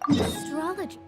Astrology.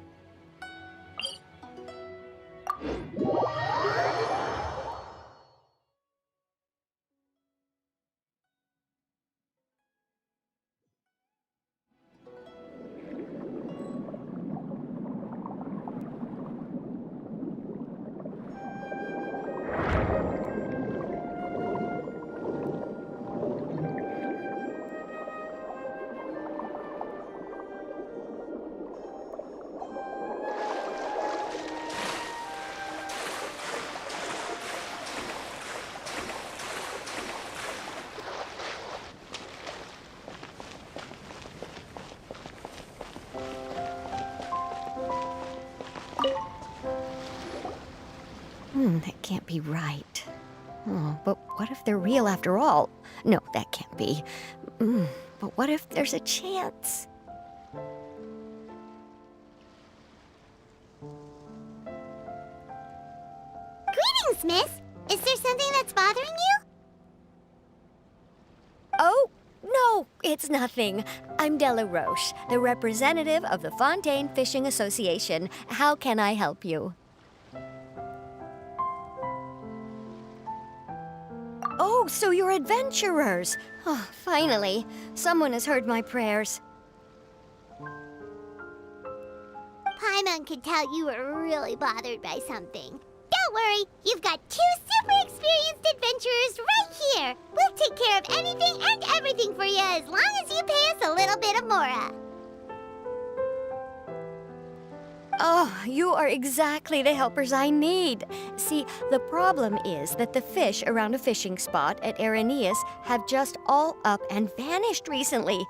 That can't be right. Oh, but what if they're real after all? No, that can't be. But what if there's a chance? Greetings, miss. Is there something that's bothering you? Oh, no, it's nothing. I'm Della Roche, the representative of the Fontaine Fishing Association. How can I help you? Oh, so you're adventurers. Oh, finally, someone has heard my prayers. Paimon could tell you were really bothered by something. Don't worry, you've got two super experienced adventurers right here. We'll take care of anything and everything for you as long as you pay us a little bit of mora. Oh, you are exactly the helpers I need. See, the problem is that the fish around a fishing spot at Irenaeus have just all up and vanished recently.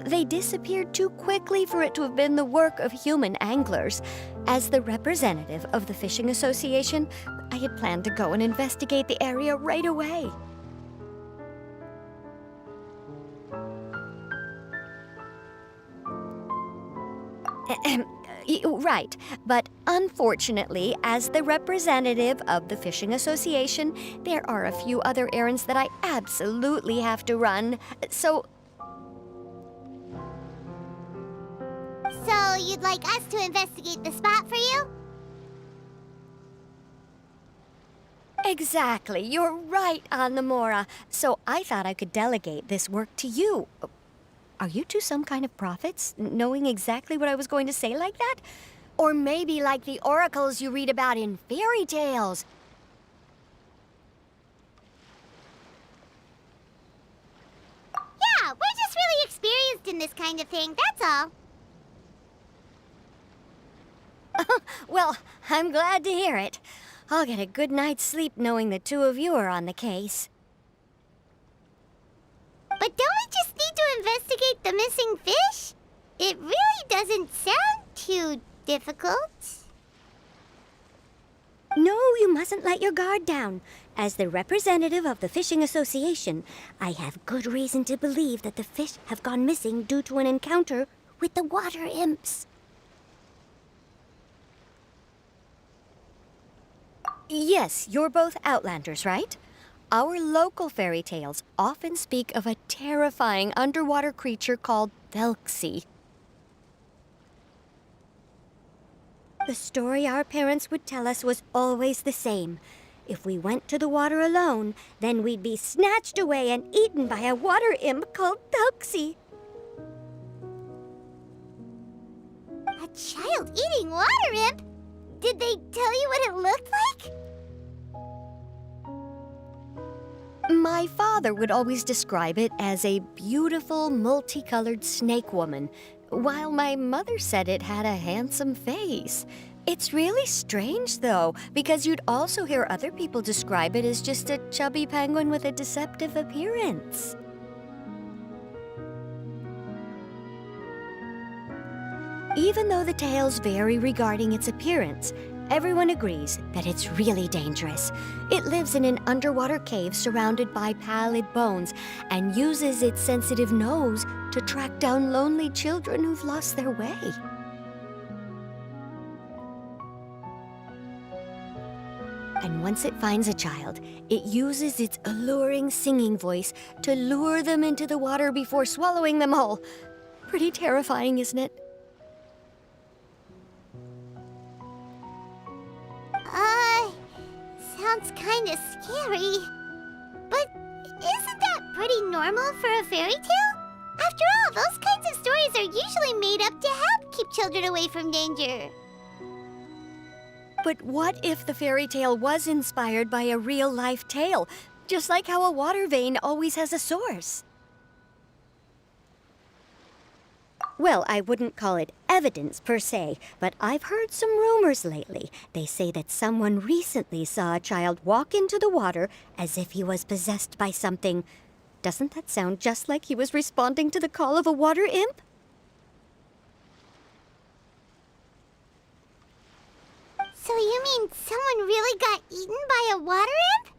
They disappeared too quickly for it to have been the work of human anglers. As the representative of the Fishing Association, I had planned to go and investigate the area right away. Right, but unfortunately, as the representative of the Fishing Association, there are a few other errands that I absolutely have to run. So you'd like us to investigate the spot for you? exactly, you're right on the Mora. So I thought I could delegate this work to you. Are you two some kind of prophets, knowing exactly what I was going to say like that? Or maybe like the oracles you read about in fairy tales. Yeah, we're just really experienced in this kind of thing, that's all. Well, I'm glad to hear it. I'll get a good night's sleep knowing the two of you are on the case. But don't we just need to investigate the missing fish? It really doesn't sound too difficult. No, you mustn't let your guard down. As the representative of the Fishing Association, I have good reason to believe that the fish have gone missing due to an encounter with the water imps. Yes, you're both Outlanders, right? Our local fairy tales often speak of a terrifying underwater creature called Telksy. The story our parents would tell us was always the same. If we went to the water alone, then we'd be snatched away and eaten by a water imp called Telksy. A child-eating water imp? Did they tell you what it looked like? My father would always describe it as a beautiful, multicolored snake woman, while my mother said it had a handsome face. It's really strange, though, because you'd also hear other people describe it as just a chubby penguin with a deceptive appearance. Even though the tales vary regarding its appearance, everyone agrees that it's really dangerous. It lives in an underwater cave surrounded by pallid bones and uses its sensitive nose to track down lonely children who've lost their way. And And once it finds a child, it uses its alluring singing voice to lure them into the water before swallowing them all. Pretty terrifying, isn't it? Sounds kinda scary. But isn't that pretty normal for a fairy tale? After all, those kinds of stories are usually made up to help keep children away from danger. But what if the fairy tale was inspired by a real-life tale? Just like how a water vein always has a source. Well, I wouldn't call it evidence per se, but I've heard some rumors lately. They say that someone recently saw a child walk into the water as if he was possessed by something. Doesn't that sound just like he was responding to the call of a water imp? So you mean someone really got eaten by a water imp?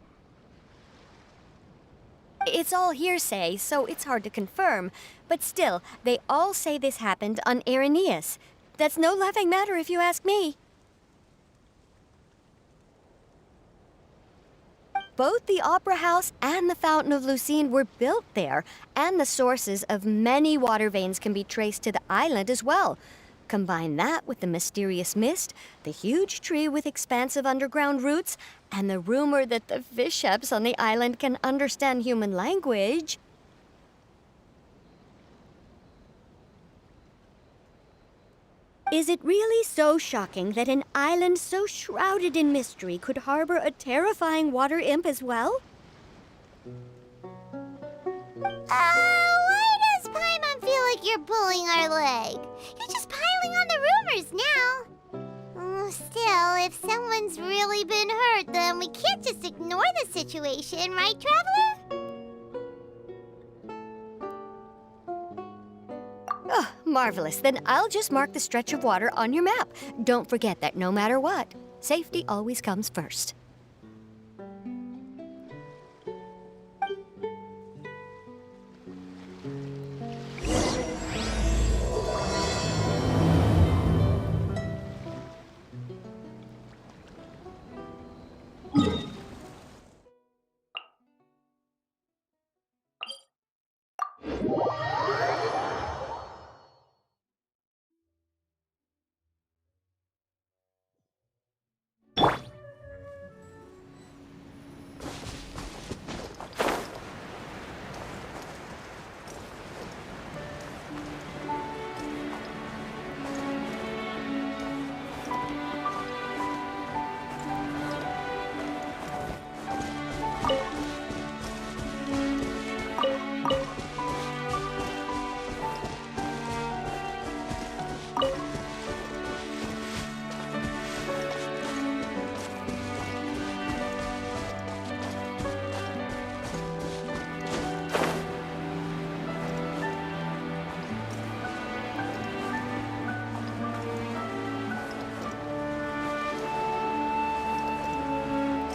It's all hearsay, so it's hard to confirm. But still, they all say this happened on Irenaeus. That's no laughing matter if you ask me. Both the Opera House and the Fountain of Lucine were built there, and the sources of many water veins can be traced to the island as well. Combine that with the mysterious mist, the huge tree with expansive underground roots, and the rumor that the fish-heps on the island can understand human language. Is it really so shocking that an island so shrouded in mystery could harbor a terrifying water imp as well? Why does Paimon feel like you're pulling our leg? You're just piling on the rumors now. Still, if someone's really been hurt, then we can't just ignore the situation, right, Traveler? Oh, marvelous. Then I'll just mark the stretch of water on your map. Don't forget that no matter what, safety always comes first.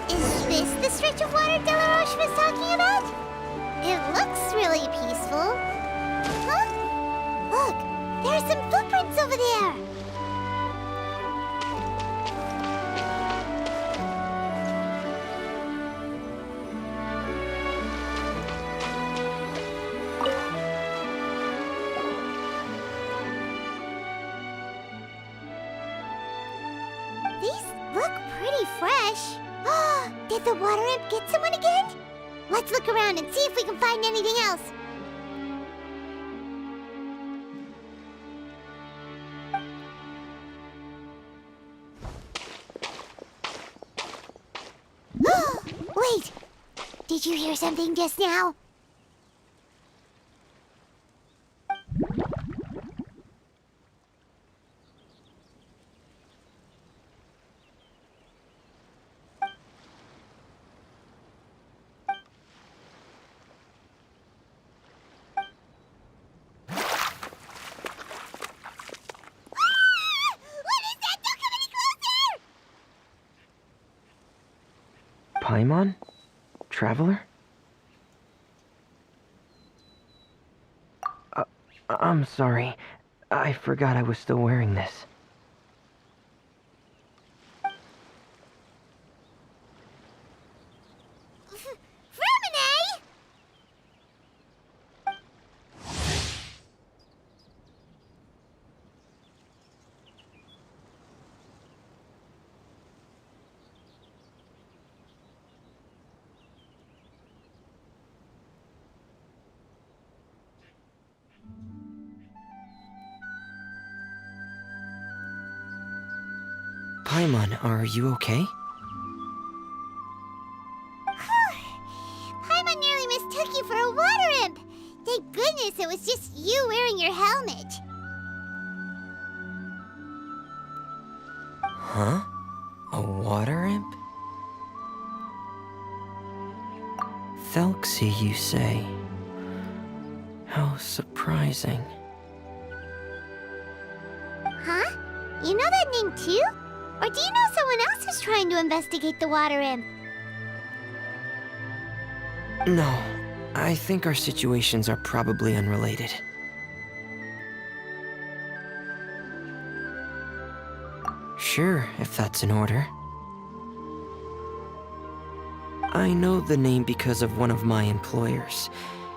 Is this the stretch of water Delaroche was talking about? It looks really peaceful. Huh? Look, there are some footprints over there. These look pretty fresh. Did the water imp get someone again? Let's look around and see if we can find anything else. Wait! Did you hear something just now? Paimon? Traveler? I'm sorry. I forgot I was still wearing this. Paimon, are you okay? Paimon nearly mistook you for a water imp. Thank goodness it was just you wearing your helmet. Huh? A water imp? Telksy, you say? How surprising. Huh? You know that name too? Or do you know someone else who's trying to investigate the water imp? No, I think our situations are probably unrelated. Sure, if that's in order. I know the name because of one of my employers.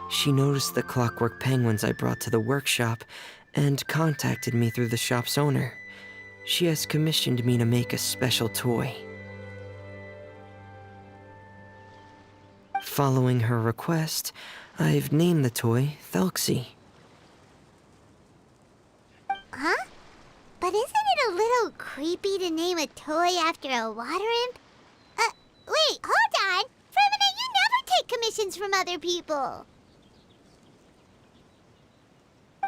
She noticed the clockwork penguins I brought to the workshop and contacted me through the shop's owner. She has commissioned me to make a special toy. Following her request, I've named the toy Telksy. Huh? But isn't it a little creepy to name a toy after a water imp? Wait, hold on! For a minute, you never take commissions from other people!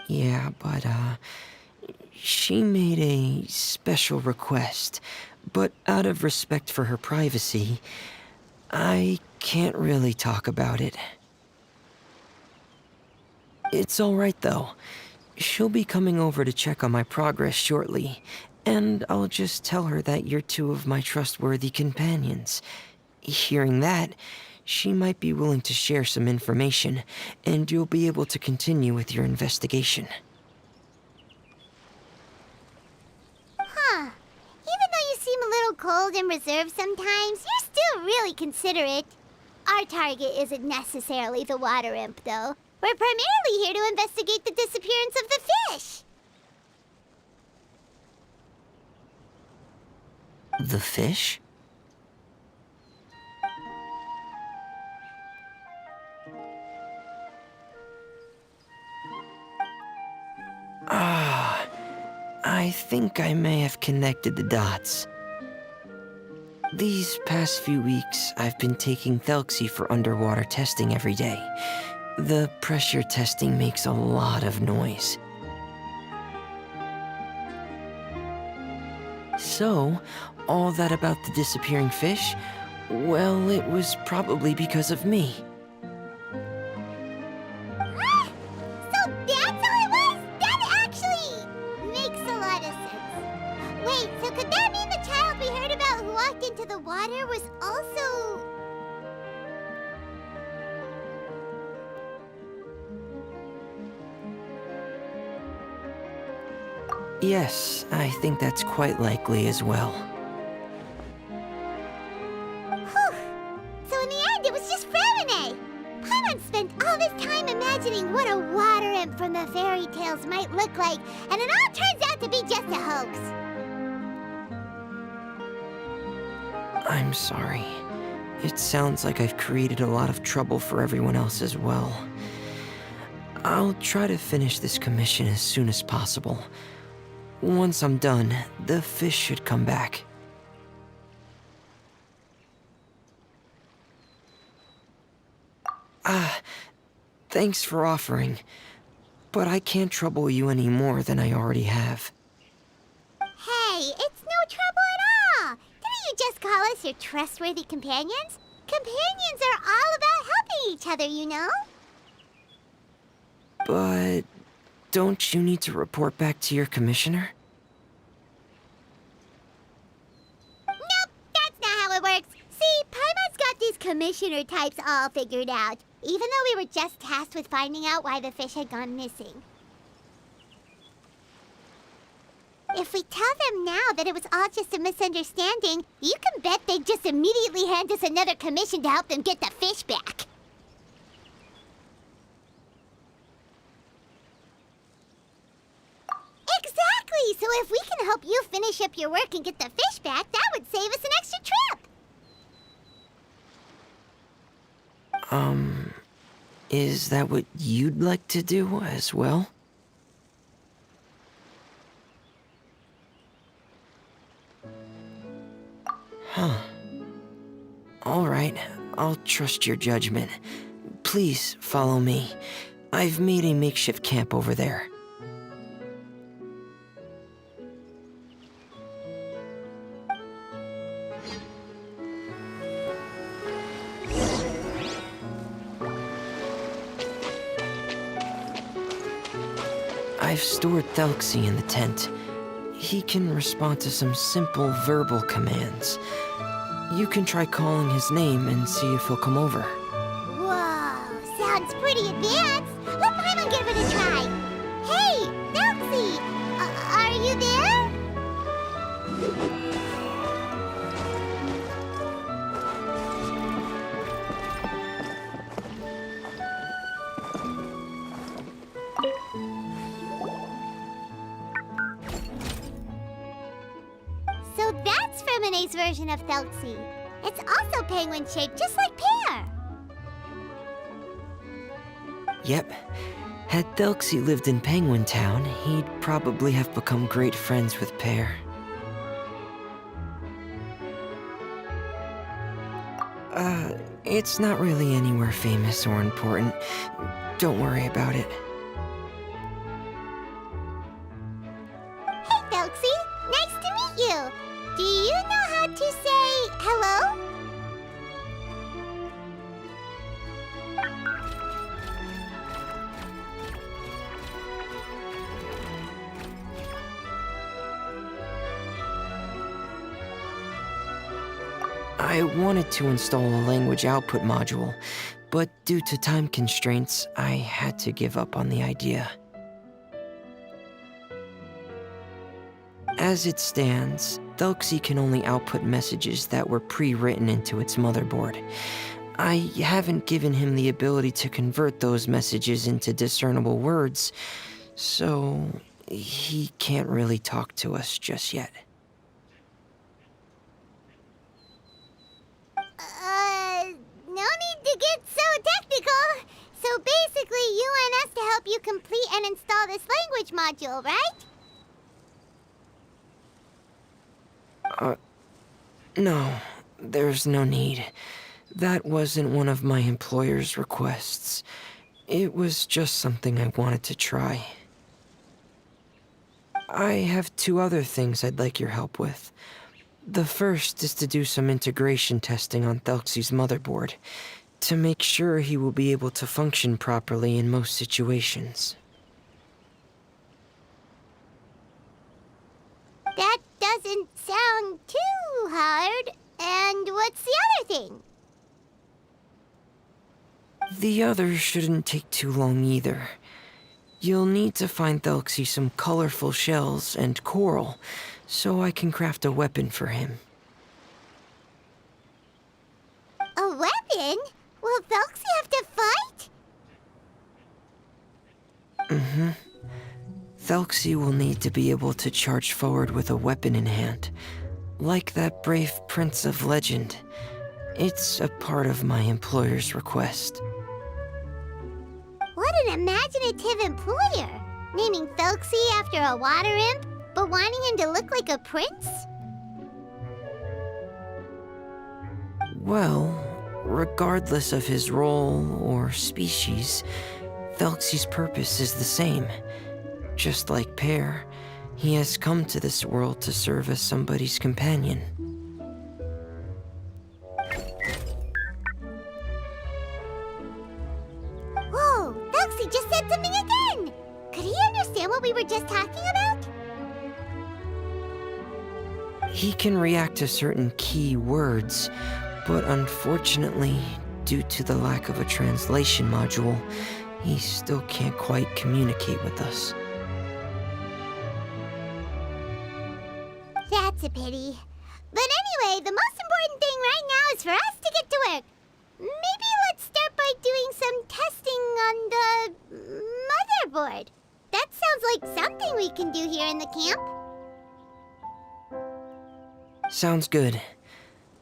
Yeah, but, she made a special request, but out of respect for her privacy, I can't really talk about it. It's alright though. She'll be coming over to check on my progress shortly, and I'll just tell her that you're two of my trustworthy companions. Hearing that, she might be willing to share some information, and you'll be able to continue with your investigation. Huh. Even though you seem a little cold and reserved sometimes, you're still really considerate. Our target isn't necessarily the water imp, though. We're primarily here to investigate the disappearance of the fish. The fish? Ah, I think I may have connected the dots. These past few weeks, I've been taking Telksy for underwater testing every day. The pressure testing makes a lot of noise. So, all that about the disappearing fish? Well, it was probably because of me. So that's all it was? That actually makes a lot of sense. Wait, so could that mean the child we heard about who walked into the water was also... Yes, I think that's quite likely as well. Whew. So in the end, it was just Framine. Paimon spent all this time imagining what a water imp from the fairy tales might look like, and it all turns out to be just a hoax. I'm sorry. It sounds like I've created a lot of trouble for everyone else as well. I'll try to finish this commission as soon as possible. Once I'm done, the fish should come back. Thanks for offering, but I can't trouble you any more than I already have. Hey, it's no trouble at all. Didn't you just call us your trustworthy companions? Companions are all about helping each other, you know? But don't you need to report back to your commissioner? Nope, that's not how it works. See, Paimon's got these commissioner types all figured out, even though we were just tasked with finding out why the fish had gone missing. If we tell them now that it was all just a misunderstanding, you can bet they'd just immediately hand us another commission to help them get the fish back. Exactly! So if we can help you finish up your work and get the fish back, that would save us an extra trip! Is that what you'd like to do as well? All right, I'll trust your judgment. Please follow me. I've made a makeshift camp over there. I've stored Telksy in the tent. He can respond to some simple verbal commands. You can try calling his name and see if he'll come over. Whoa, sounds pretty advanced. Let Paimon give it a try. Hey, Telksy, are you there? So that's Fremone's version of Telksy. It's also penguin-shaped, just like Pear. Yep. Had Telksy lived in Penguin Town, he'd probably have become great friends with Pear. It's not really anywhere famous or important. Don't worry about it. Hey, Telksy, nice to meet you. Do you know how to say hello? I wanted to install a language output module, but due to time constraints, I had to give up on the idea. As it stands, Telksy can only output messages that were pre-written into its motherboard. I haven't given him the ability to convert those messages into discernible words, so he can't really talk to us just yet. No need to get so technical. So basically, you want us to help you complete and install this language module, right? No, there's no need. That wasn't one of my employer's requests. It was just something I wanted to try. I have two other things I'd like your help with. The first is to do some integration testing on Telksy's motherboard, to make sure he will be able to function properly in most situations. That doesn't sound too hard. And what's the other thing? The other shouldn't take too long either. You'll need to find Telksy some colorful shells and coral, so I can craft a weapon for him. A weapon? Will Telksy have to fight? Mm-hmm. Telksy will need to be able to charge forward with a weapon in hand, like that brave prince of legend. It's a part of my employer's request. What an imaginative employer! Naming Telksy after a water imp, but wanting him to look like a prince? Well, regardless of his role or species, Telksy's purpose is the same. Just like Pear, he has come to this world to serve as somebody's companion. Whoa, Telksy just said something again! Could he understand what we were just talking about? He can react to certain key words, but unfortunately, due to the lack of a translation module, he still can't quite communicate with us. That's a pity. But anyway, the most important thing right now is for us to get to work. Maybe let's start by doing some testing on the motherboard. That sounds like something we can do here in the camp. Sounds good.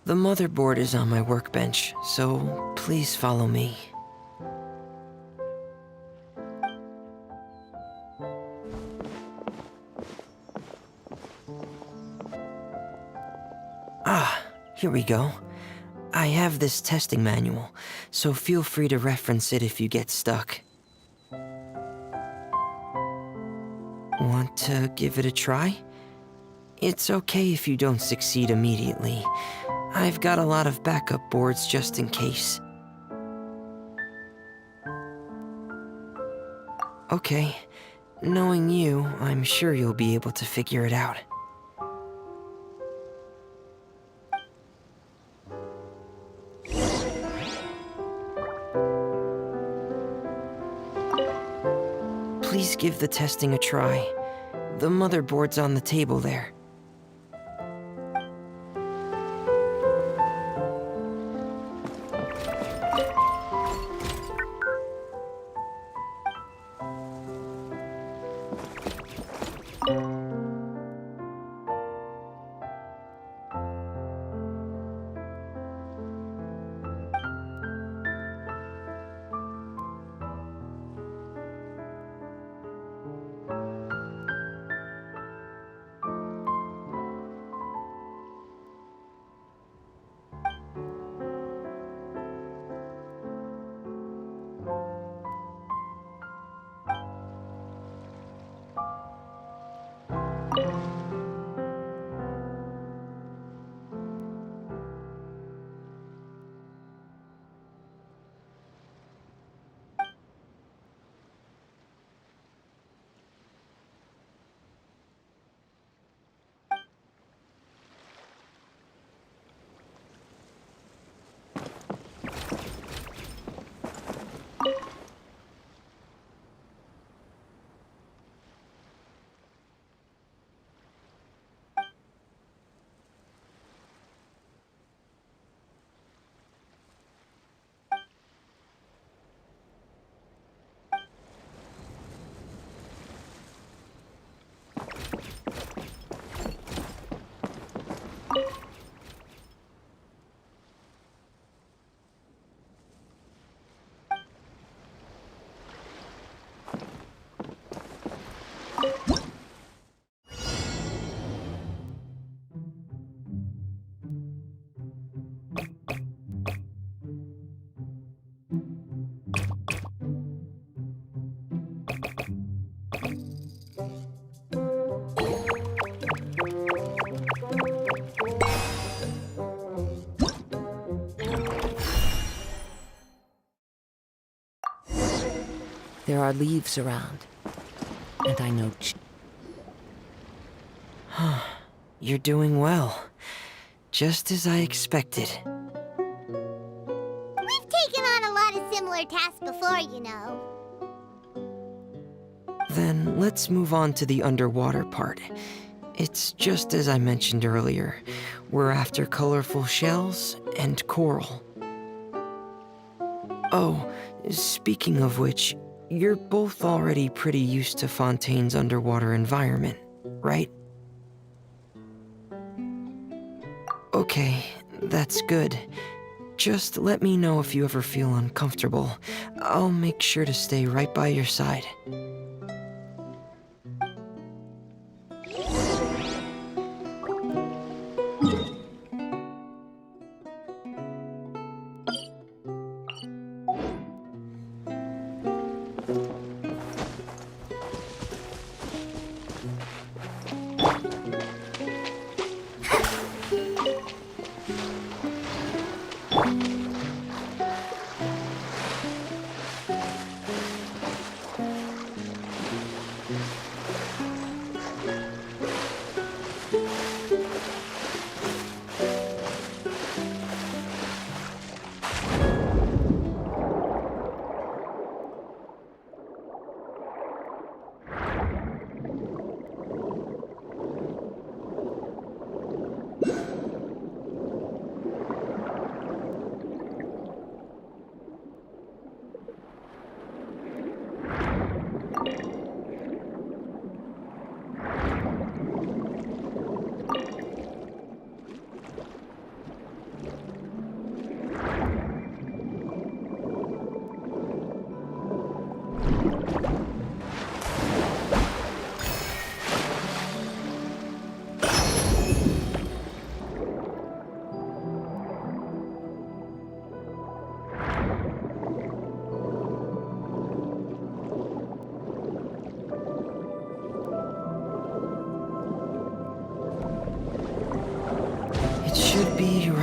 The motherboard is on my workbench, so please follow me. Here we go. I have this testing manual, so feel free to reference it if you get stuck. Want to give it a try? It's okay if you don't succeed immediately. I've got a lot of backup boards just in case. Okay, knowing you, I'm sure you'll be able to figure it out. Please give the testing a try. The motherboard's on the table there. There are leaves around, and I know You're doing well. Just as I expected. We've taken on a lot of similar tasks before, you know. Then let's move on to the underwater part. It's just as I mentioned earlier. We're after colorful shells and coral. Oh, speaking of which, you're both already pretty used to Fontaine's underwater environment, right? Okay, that's good. Just let me know if you ever feel uncomfortable. I'll make sure to stay right by your side.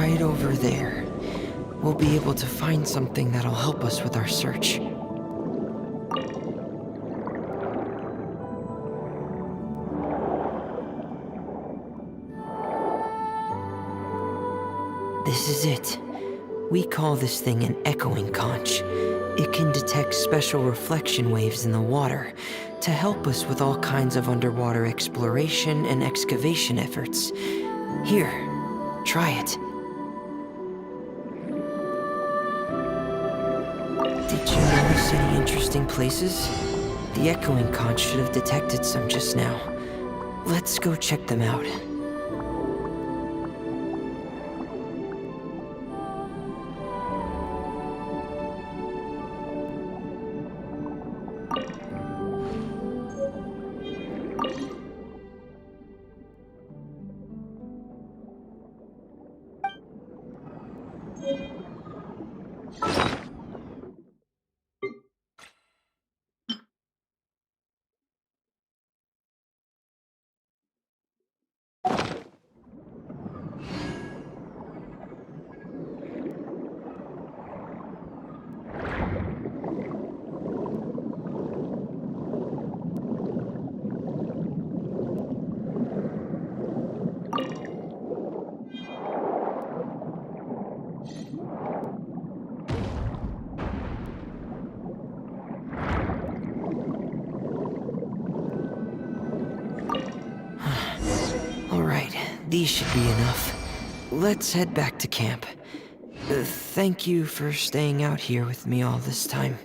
right over there. We'll be able to find something that'll help us with our search. This is it. We call this thing an echoing conch. It can detect special reflection waves in the water to help us with all kinds of underwater exploration and excavation efforts. Here, try it. Did you notice any interesting places? The echoing conch should have detected some just now. Let's go check them out. These should be enough. Let's head back to camp. Thank you for staying out here with me all this time.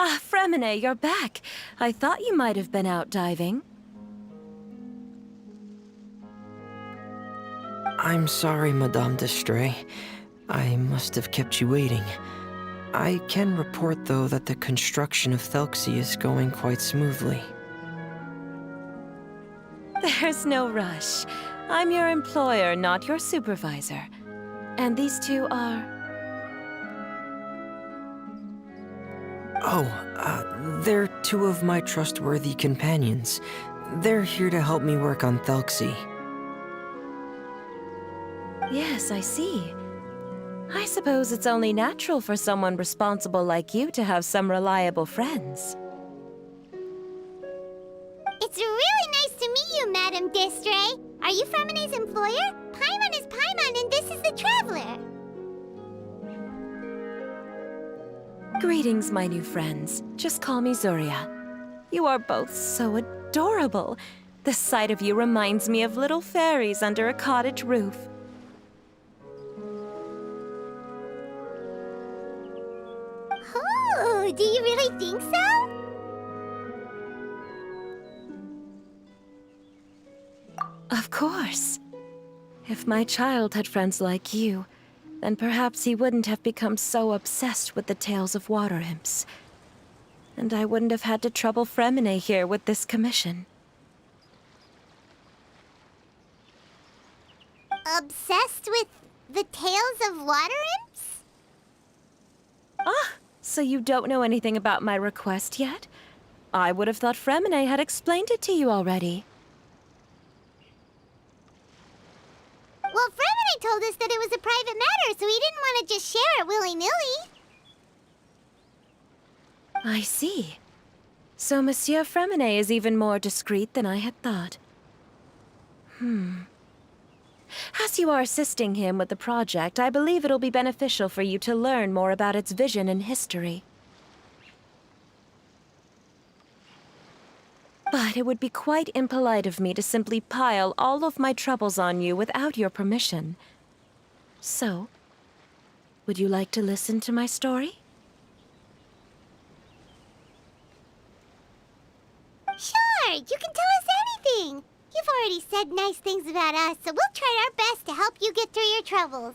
Ah, Fremine, you're back. I thought you might have been out diving. I'm sorry, Madame d'Estray. I must have kept you waiting. I can report, though, that the construction of Telksi is going quite smoothly. There's no rush. I'm your employer, not your supervisor. And these two are... They're two of my trustworthy companions. They're here to help me work on Telksi. Yes, I see. I suppose it's only natural for someone responsible like you to have some reliable friends. It's really nice to meet you, Madame d'Estray. Are you Fremine's employer? Paimon is Paimon, and this is the Traveler. Greetings, my new friends. Just call me Zuria. You are both so adorable. The sight of you reminds me of little fairies under a cottage roof. Oh, do you really think so? Of course. If my child had friends like you, then perhaps he wouldn't have become so obsessed with the tales of water imps. And I wouldn't have had to trouble Fremine here with this commission. Obsessed with the tales of water imps? Ah, so you don't know anything about my request yet? I would have thought Fremine had explained it to you already. Well, Fremine told us that it was a private matter, so he didn't want to just share it willy-nilly. I see. So Monsieur Fremine is even more discreet than I had thought. As you are assisting him with the project, I believe it'll be beneficial for you to learn more about its vision and history. But it would be quite impolite of me to simply pile all of my troubles on you without your permission. So, would you like to listen to my story? Sure, you can tell us anything. You've already said nice things about us, so we'll try our best to help you get through your troubles.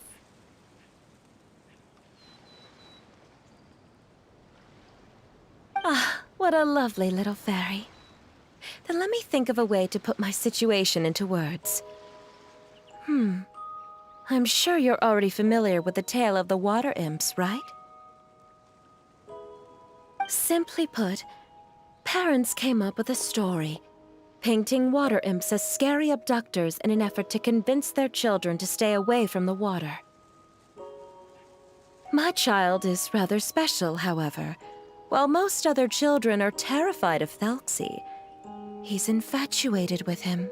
Ah, what a lovely little fairy. Then let me think of a way to put my situation into words. I'm sure you're already familiar with the tale of the water imps, right? Simply put, parents came up with a story, painting water imps as scary abductors in an effort to convince their children to stay away from the water. My child is rather special, however. While most other children are terrified of Telksy, he's infatuated with him.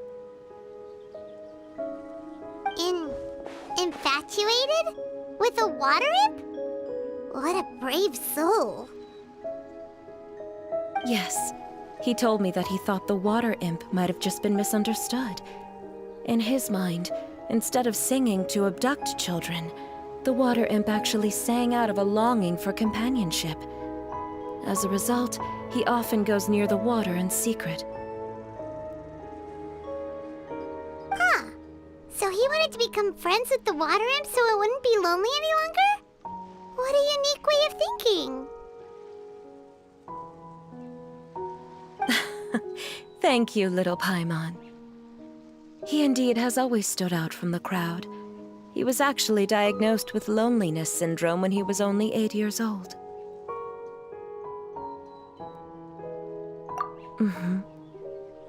Infatuated? With a water imp? What a brave soul. Yes, he told me that he thought the water imp might have just been misunderstood. In his mind, instead of singing to abduct children, the water imp actually sang out of a longing for companionship. As a result, he often goes near the water in secret. Huh. So he wanted to become friends with the water imp so it wouldn't be lonely any longer? What a unique way of thinking. Thank you, little Paimon. He indeed has always stood out from the crowd. He was actually diagnosed with loneliness syndrome when he was only 8 years old.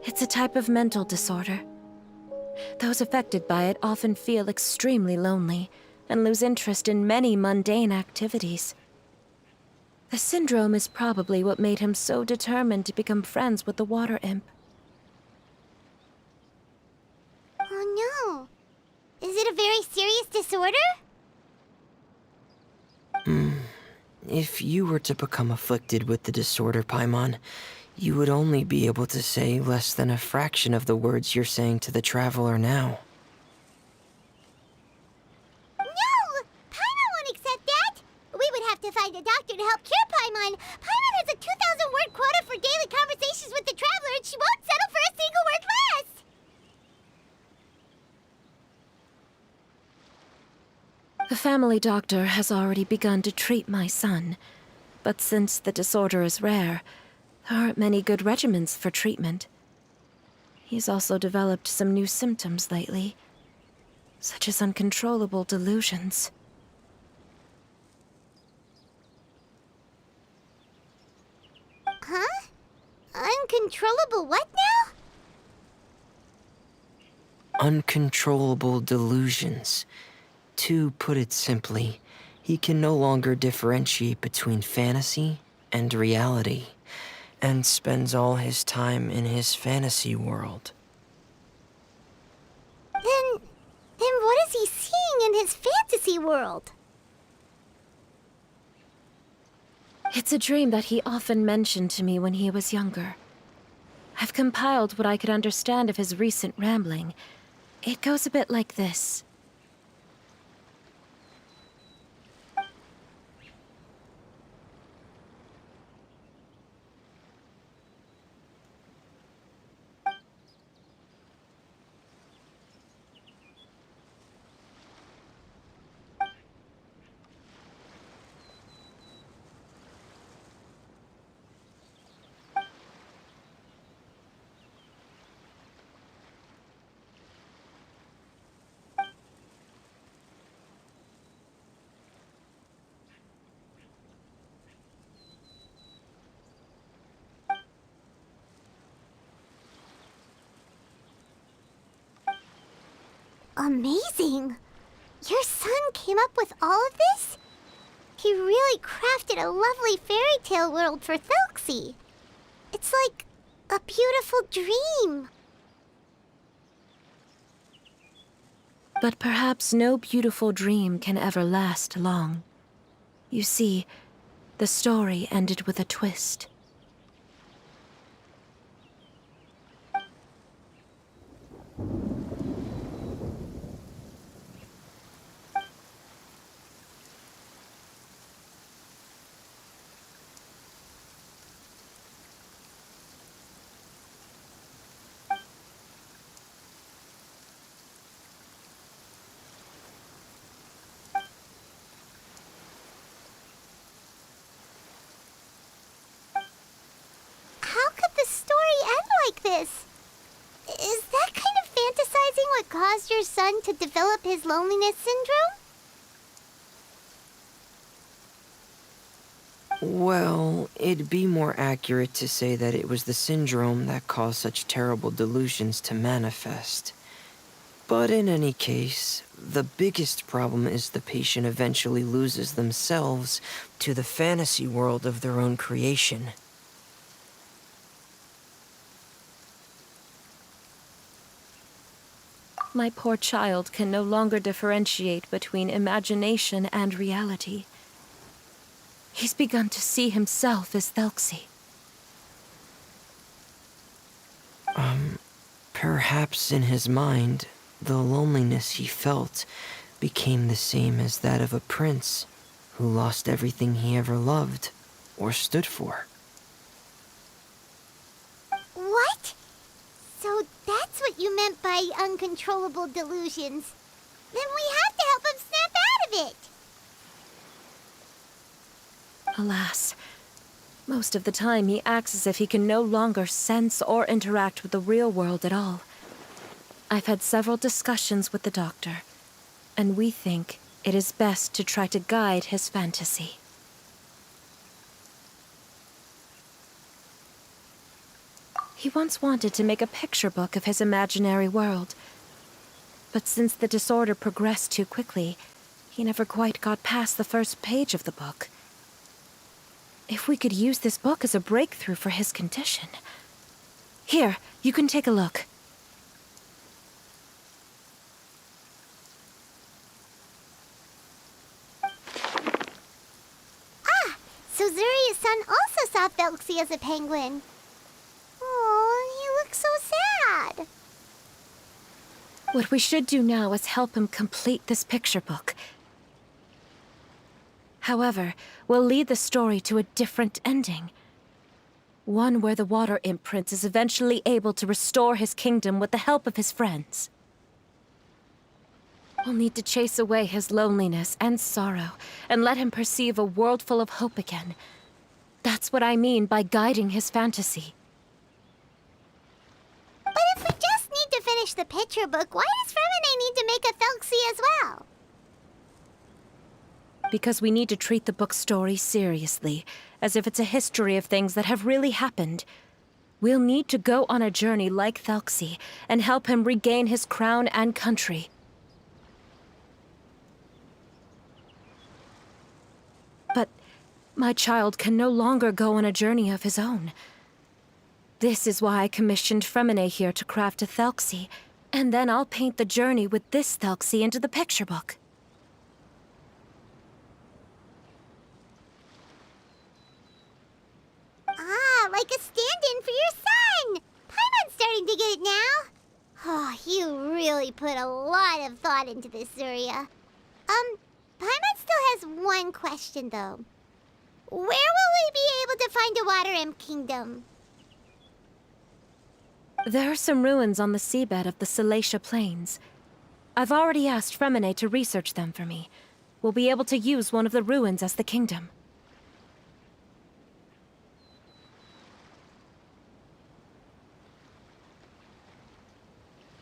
It's a type of mental disorder. Those affected by it often feel extremely lonely and lose interest in many mundane activities. The syndrome is probably what made him so determined to become friends with the water imp. Oh no. Is it a very serious disorder? If you were to become afflicted with the disorder, Paimon, you would only be able to say less than a fraction of the words you're saying to the traveler now. No! Paimon won't accept that! We would have to find a doctor to help cure Paimon. Paimon has a 2,000-word quota for daily conversations with the traveler, and she won't settle for a single word less! The family doctor has already begun to treat my son, but since the disorder is rare, there aren't many good regimens for treatment. He's also developed some new symptoms lately, such as uncontrollable delusions. Huh? Uncontrollable what now? Uncontrollable delusions. To put it simply, he can no longer differentiate between fantasy and reality, and spends all his time in his fantasy world. Then what is he seeing in his fantasy world? It's a dream that he often mentioned to me when he was younger. I've compiled what I could understand of his recent rambling. It goes a bit like this. Amazing! Your son came up with all of this? He really crafted a lovely fairy tale world for Telksy. It's like a beautiful dream. But perhaps no beautiful dream can ever last long. You see, the story ended with a twist. this. Is that kind of fantasizing what caused your son to develop his loneliness syndrome? Well, it'd be more accurate to say that it was the syndrome that caused such terrible delusions to manifest. But in any case, the biggest problem is the patient eventually loses themselves to the fantasy world of their own creation. My poor child can no longer differentiate between imagination and reality. He's begun to see himself as Telksy. Perhaps in his mind, the loneliness he felt became the same as that of a prince who lost everything he ever loved or stood for. What? So that's what you meant by uncontrollable delusions. Then we have to help him snap out of it. Alas, most of the time he acts as if he can no longer sense or interact with the real world at all. I've had several discussions with the doctor, and we think it is best to try to guide his fantasy. He once wanted to make a picture book of his imaginary world, but since the disorder progressed too quickly, he never quite got past the first page of the book. If we could use this book as a breakthrough for his condition. Here, you can take a look. So Zuri's son also saw Telksy as a penguin. Oh, he looks so sad. What we should do now is help him complete this picture book. However, we'll lead the story to a different ending. One where the Water Imp Prince is eventually able to restore his kingdom with the help of his friends. We'll need to chase away his loneliness and sorrow, and let him perceive a world full of hope again. That's what I mean by guiding his fantasy. But if we just need to finish the picture book, why does Fremine need to make a Telksy as well? Because we need to treat the book's story seriously, as if it's a history of things that have really happened. We'll need to go on a journey like Telksy, and help him regain his crown and country. But my child can no longer go on a journey of his own. This is why I commissioned Fremine here to craft a Telksy, and then I'll paint the journey with this Telksy into the picture book. Ah, like a stand-in for your son! Paimon's starting to get it now. Oh, you really put a lot of thought into this, Zuria. Paimon still has one question, though. Where will we be able to find a Water Imp Kingdom? There are some ruins on the seabed of the Salacia Plains. I've already asked Fremine to research them for me. We'll be able to use one of the ruins as the kingdom.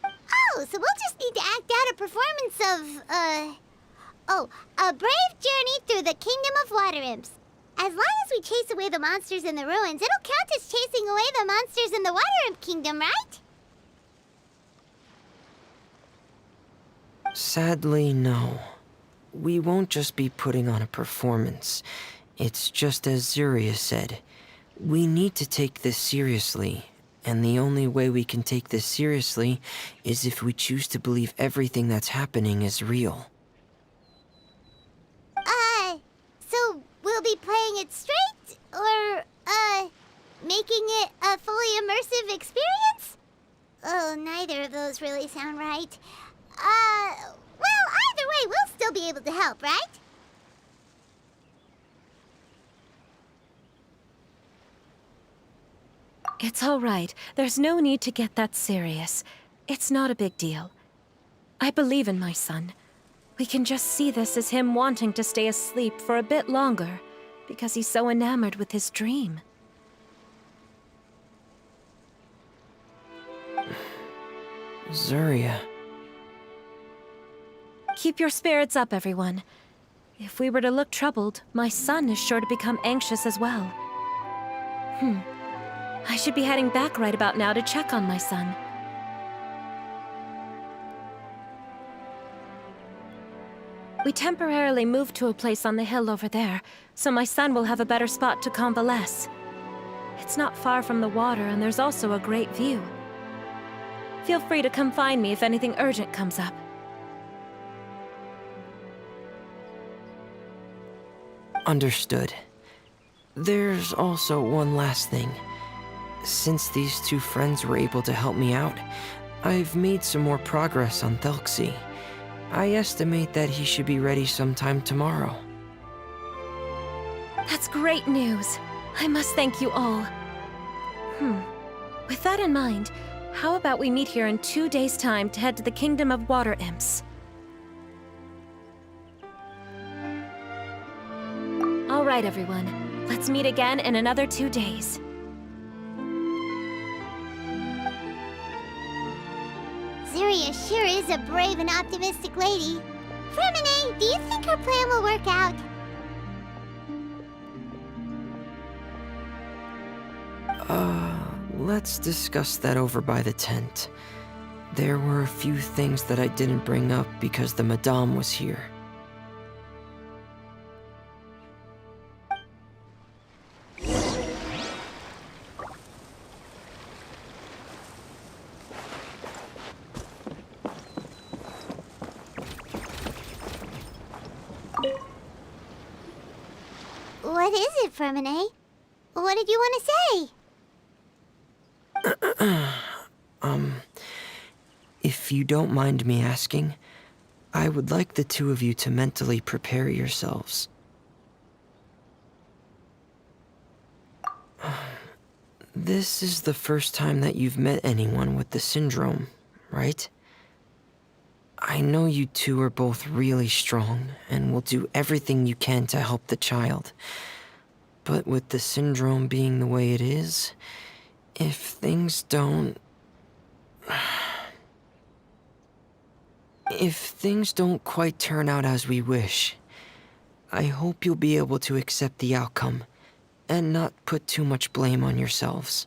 Oh, so we'll just need to act out a performance of, a brave journey through the Kingdom of Water Imps. As long as we chase away the monsters in the ruins, it'll count as chasing away the monsters in the Water Imp Kingdom, right? Sadly, no. We won't just be putting on a performance. It's just as Zuria said. We need to take this seriously. And the only way we can take this seriously is if we choose to believe everything that's happening is real. So we'll be playing it straight? Or, making it a fully immersive experience? Oh, neither of those really sound right. Well, either way, we'll still be able to help, right? It's all right. There's no need to get that serious. It's not a big deal. I believe in my son. We can just see this as him wanting to stay asleep for a bit longer, because he's so enamored with his dream. Zarya. Keep your spirits up, everyone. If we were to look troubled, my son is sure to become anxious as well. I should be heading back right about now to check on my son. We temporarily moved to a place on the hill over there, so my son will have a better spot to convalesce. It's not far from the water, and there's also a great view. Feel free to come find me if anything urgent comes up. Understood. There's also one last thing. Since these two friends were able to help me out, I've made some more progress on Telksy. I estimate that he should be ready sometime tomorrow. That's great news. I must thank you all. With that in mind, how about we meet here in 2 days' time to head to the Kingdom of Water Imps? All right, everyone. Let's meet again in another 2 days. Zarya sure is a brave and optimistic lady. Fremine, do you think her plan will work out? Let's discuss that over by the tent. There were a few things that I didn't bring up because the Madame was here. What is it, Fremine? What did you want to say? If you don't mind me asking, I would like the two of you to mentally prepare yourselves. This is the first time that you've met anyone with the syndrome, right? I know you two are both really strong and will do everything you can to help the child. But with the syndrome being the way it is, if things don't... If things don't quite turn out as we wish, I hope you'll be able to accept the outcome and not put too much blame on yourselves.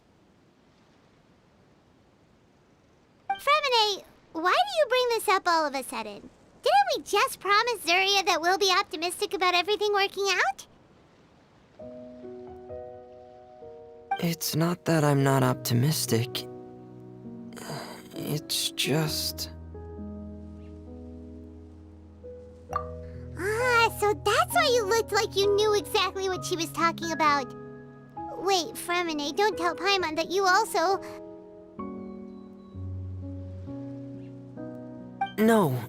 Fremine, why do you bring this up all of a sudden? Didn't we just promise Zarya that we'll be optimistic about everything working out? It's not that I'm not optimistic. It's just... So that's why you looked like you knew exactly what she was talking about. Wait, Fremine, don't tell Paimon that you also... No.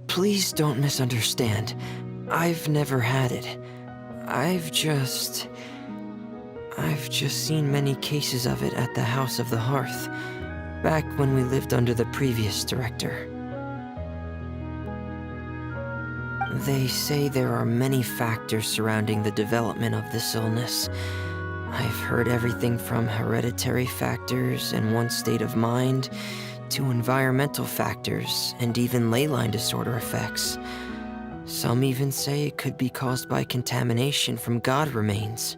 Please don't misunderstand. I've never had it. I've just seen many cases of it at the House of the Hearth, back when we lived under the previous director. They say there are many factors surrounding the development of this illness. I've heard everything from hereditary factors and one's state of mind, to environmental factors and even ley line disorder effects. Some even say it could be caused by contamination from god remains.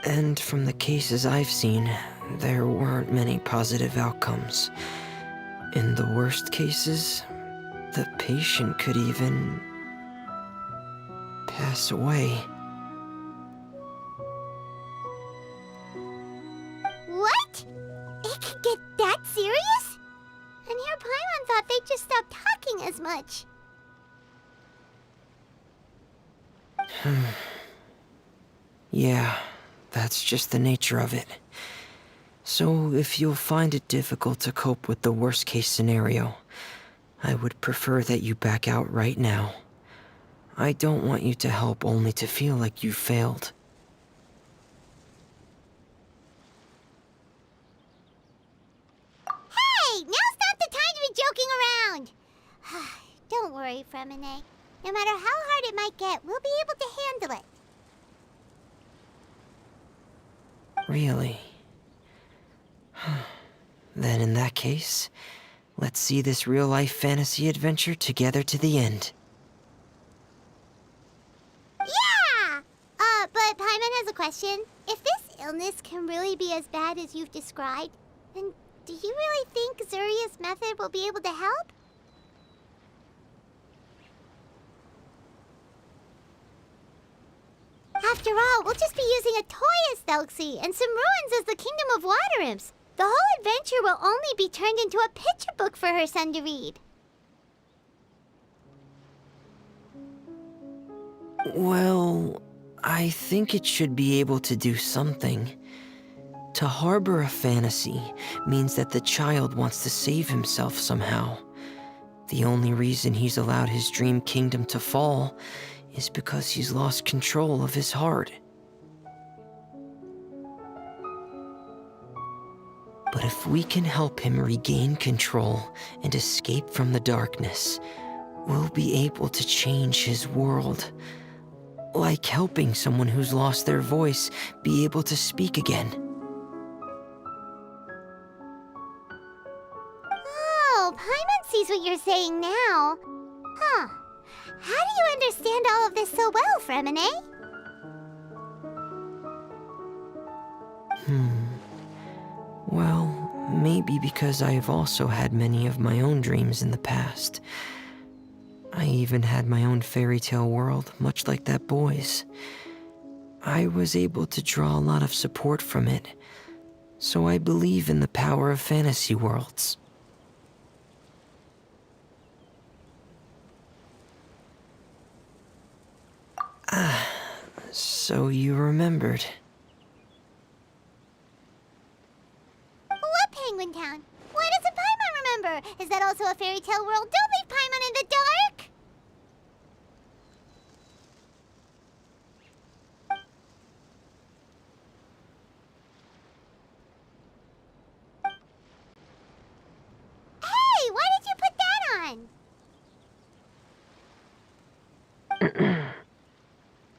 And from the cases I've seen, there weren't many positive outcomes. In the worst cases, the patient could even pass away. What? It could get that serious? And here Paimon thought they'd just stop talking as much. Yeah, that's just the nature of it. So if you'll find it difficult to cope with the worst case scenario, I would prefer that you back out right now. I don't want you to help only to feel like you failed. Hey, now's not the time to be joking around. Don't worry, Fremine. No matter how hard it might get, we'll be able to handle it. Really? Then in that case, let's see this real-life fantasy adventure together to the end. Yeah! But Paimon has a question. If this illness can really be as bad as you've described, then do you really think Zuria's method will be able to help? After all, we'll just be using a toy as Telksy and some ruins as the Kingdom of Water Imps. The whole adventure will only be turned into a picture book for her son to read. Well, I think it should be able to do something. To harbor a fantasy means that the child wants to save himself somehow. The only reason he's allowed his dream kingdom to fall is because he's lost control of his heart. But if we can help him regain control and escape from the darkness, we'll be able to change his world. Like helping someone who's lost their voice be able to speak again. Oh, Paimon sees what you're saying now. Huh. How do you understand all of this so well, Fremine? Well, maybe because I have also had many of my own dreams in the past. I even had my own fairy tale world, much like that boy's. I was able to draw a lot of support from it, so I believe in the power of fantasy worlds. So you remembered. What Penguin Town? Why doesn't Paimon remember? Is that also a fairy tale world? Don't leave Paimon in the dark! Hey, why did you put that on?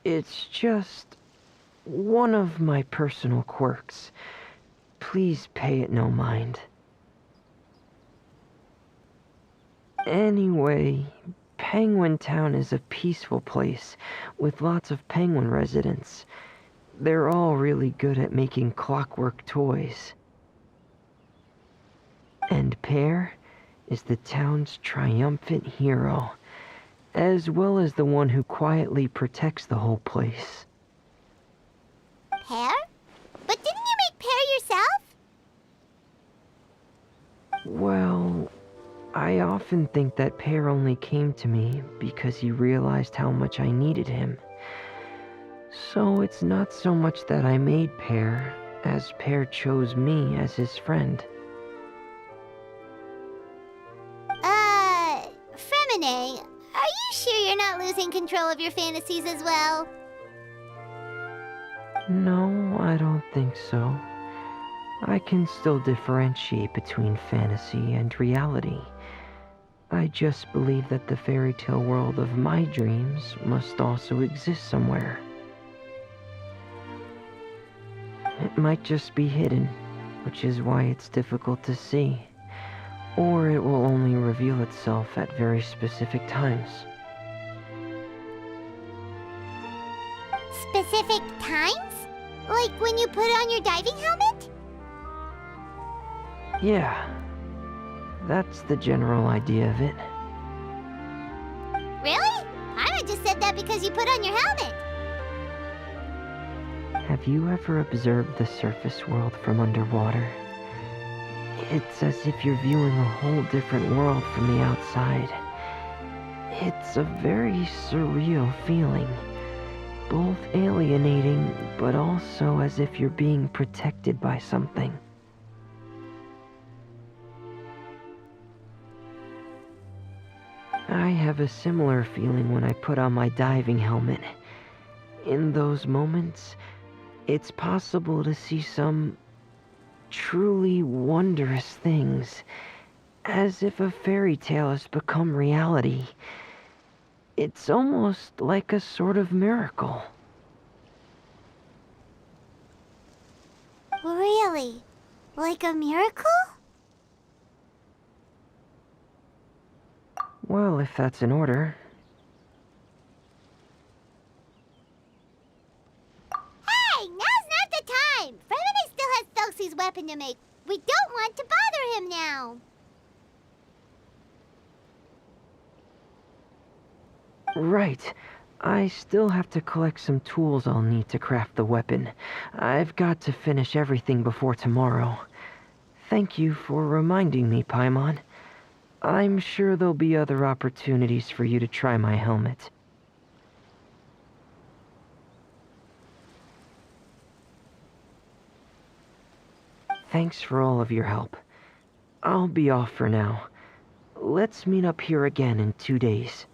It's just one of my personal quirks. Please pay it no mind. Anyway, Penguin Town is a peaceful place with lots of penguin residents. They're all really good at making clockwork toys. And Pear is the town's triumphant hero, as well as the one who quietly protects the whole place. Pear? But didn't you make Pear yourself? Well, I often think that Pear only came to me because he realized how much I needed him. So it's not so much that I made Pear, as Pear chose me as his friend. Fremine, are you sure you're not losing control of your fantasies as well? No, I don't think so. I can still differentiate between fantasy and reality. I just believe that the fairy tale world of my dreams must also exist somewhere. It might just be hidden, which is why it's difficult to see. Or it will only reveal itself at very specific times. Specific times? Like when you put on your diving helmet? Yeah, that's the general idea of it. Really? I just said that because you put on your helmet. Have you ever observed the surface world from underwater? It's as if you're viewing a whole different world from the outside. It's a very surreal feeling. Both alienating, but also as if you're being protected by something. I have a similar feeling when I put on my diving helmet. In those moments, it's possible to see some truly wondrous things, as if a fairy tale has become reality. It's almost like a sort of miracle. Really? Like a miracle? Well, if that's in order. Hey, now's not the time! Fremini still has Telksi's weapon to make. We don't want to bother him now. Right. I still have to collect some tools I'll need to craft the weapon. I've got to finish everything before tomorrow. Thank you for reminding me, Paimon. I'm sure there'll be other opportunities for you to try my helmet. Thanks for all of your help. I'll be off for now. Let's meet up here again in 2 days.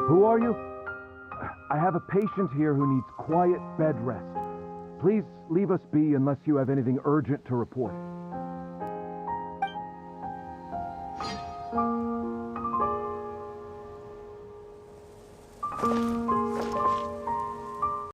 Who are you? I have a patient here who needs quiet bed rest. Please leave us be unless you have anything urgent to report.